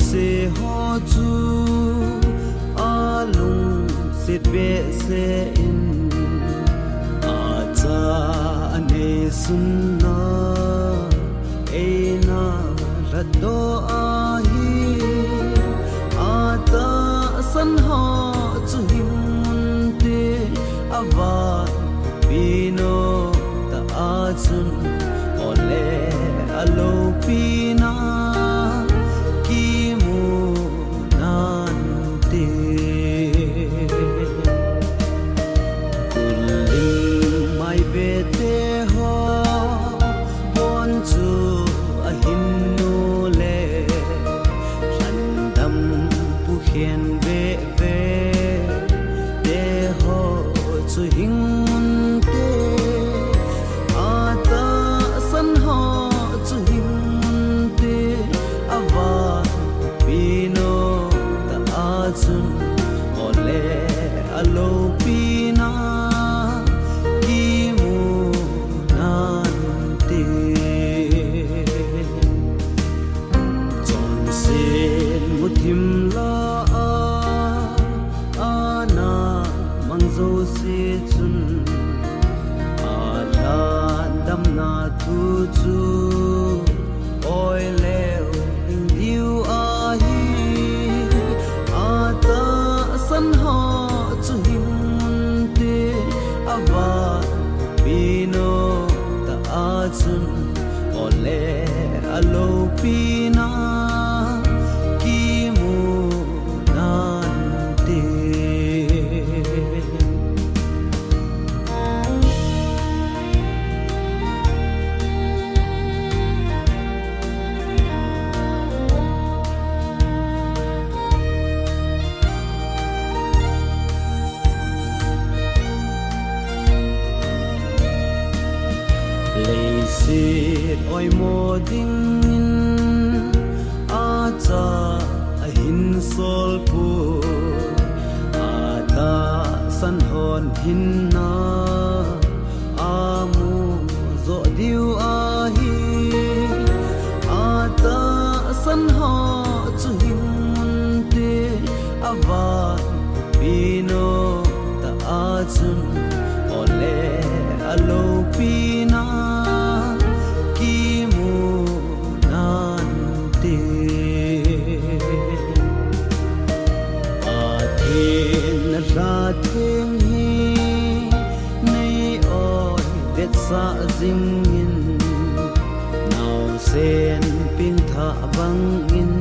se ho chu alung sit be se in a cha ane sunna eina rado ahi ata san ha chu him te ava pino ta achun ole alo pina ki mu nan te kuling mai be te ho bon chu a hin no le randam pu khen ve ve te ho chu hing te ata san ho chu hing te ava pino ta achun ole alo pina ki mu nan te chon sen muthim la ana mangzo se chun dam na tu chu oi leo in diu a hi ata san ha chu him te ava pino ta achun ole alo pina ki mu nan te sit oi mo ding in a cha a hin sol pu a ta san hon hin na a mu zo diu a hi a ta san ha chu hin te ava pino ta a chun ole alo pina ki mu nan te a then ra then hi nei oi vet sa jing in nau sen pin tha bang in